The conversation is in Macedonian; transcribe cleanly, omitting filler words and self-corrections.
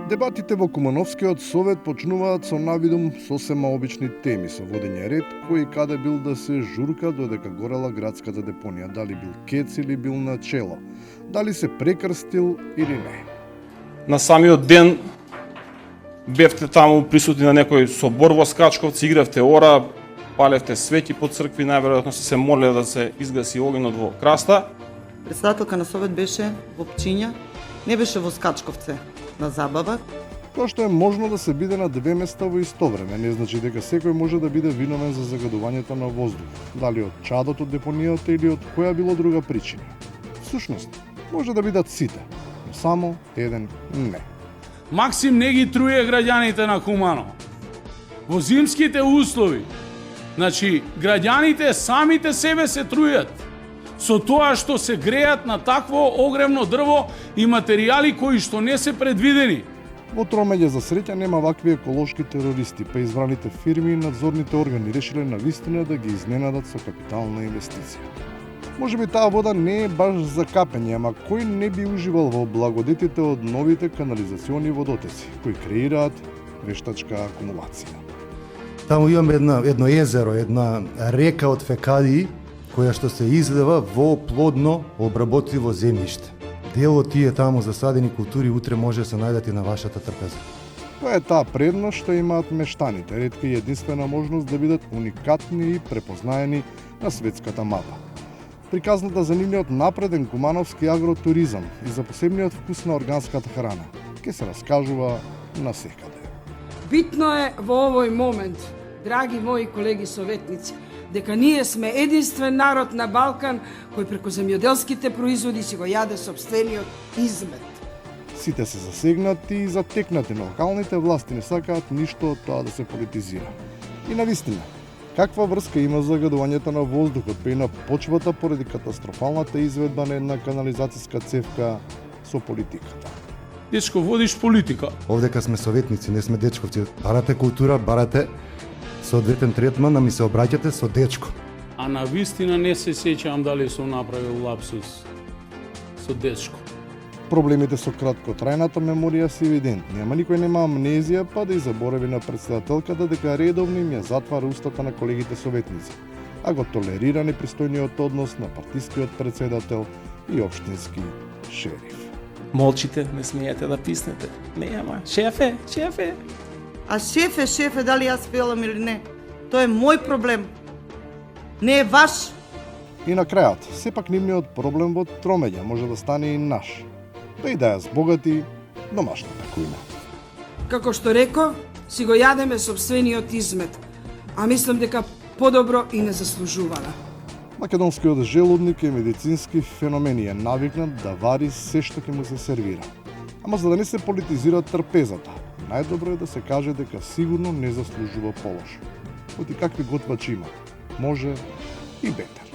Дебатите во Кумановскиот совет почнуваат со навидум сосема обични теми, со водење ред кој каде бил да се журка додека горела градската депонија, дали бил кец или бил на чело, дали се прекрстил или не. На самиот ден бевте таму присутни на некој собор во Скачковци, игравте ора, палевте свети по цркви, најверојатно се молеле да се изгаси огнот во Краста. Председателка на совет беше во Пчиња, не беше во Скачковце на забава. Тоа што е можно да се биде на две места во исто време, не значи дека секој може да биде виновен за загадувањето на воздух, дали од чадот од депонијата или од која било друга причина. Всушност, може да бидат сите, но само еден не. Максим не ги труе граѓаните на Куманово. Во зимските услови, значи, граѓаните самите себе се трујат со тоа што се греат на такво огремно дрво и материјали кои што не се предвидени. Во Тромеѓа за среќа нема вакви еколошки терористи, па избраните фирми и надзорните органи решиле навистина да ги изненадат со капитална инвестиција. Може би таа вода не е баш за капење, ама кој не би уживал во благодетите од новите канализациони водотеци, кои креираат вештачка акумулација. Таму имаме едно езеро, една река од фекалии, која што се излева во плодно обработливо земјиште. Дел од тие таму засадени култури утре може да се најдат и на вашата трпеза. Тоа е таа предност што имаат мештаните, ретка и единствена можност да бидат уникатни и препознаени на светската мапа. Приказната за нивниот напреден кумановски агротуризам и за посебниот вкус на органската храна ќе се раскажува насекаде. Битно е во овој момент, драги мои колеги советници, дека ние сме единствен народ на Балкан кој преку земјоделските производи си го јаде сопствениот измет. Сите се засегнати и затекнати, но локалните власти не сакаат ништо од тоа да се политизира. И навистина, каква врска има загадувањето на воздухот, па и на почвата поради катастрофалната изведба на една канализацијска цевка со политиката? Дечко, водиш политика. Овдека сме советници, не сме дечковци. Барате култура, барате соодветен третман, а ми се обраќате со дечко. А на вистина не се сеќавам дали сум направил лапсус со дечко. Проблемите со краткотрајната меморија се евидентни, ама никој нема амнезија па да и заборави на председателката дека редовно им ја затвара устата на колегите советници, а го толерира непристојниот однос на партискиот председател и општински шериф. Молчите, не смеете да писнете. Не, ама, шефе. А шефе, дали јас пелам или не, тоа е мој проблем. Не е ваш. И на крајот, сепак нивниот проблем во Тромеѓа може да стане и наш. Да и да ја збогати домашната кујна. Како што реков, си го јадеме сопствениот измет, а мислам дека подобро и не заслужувала. Македонскиот желудник е медицински феномен и е навикнат да вари се што ќе му се сервира. Ама за да не се политизира трпезата, најдобро е да се каже дека сигурно не заслужува полошо. Оти какви готвачи има, може и бетер.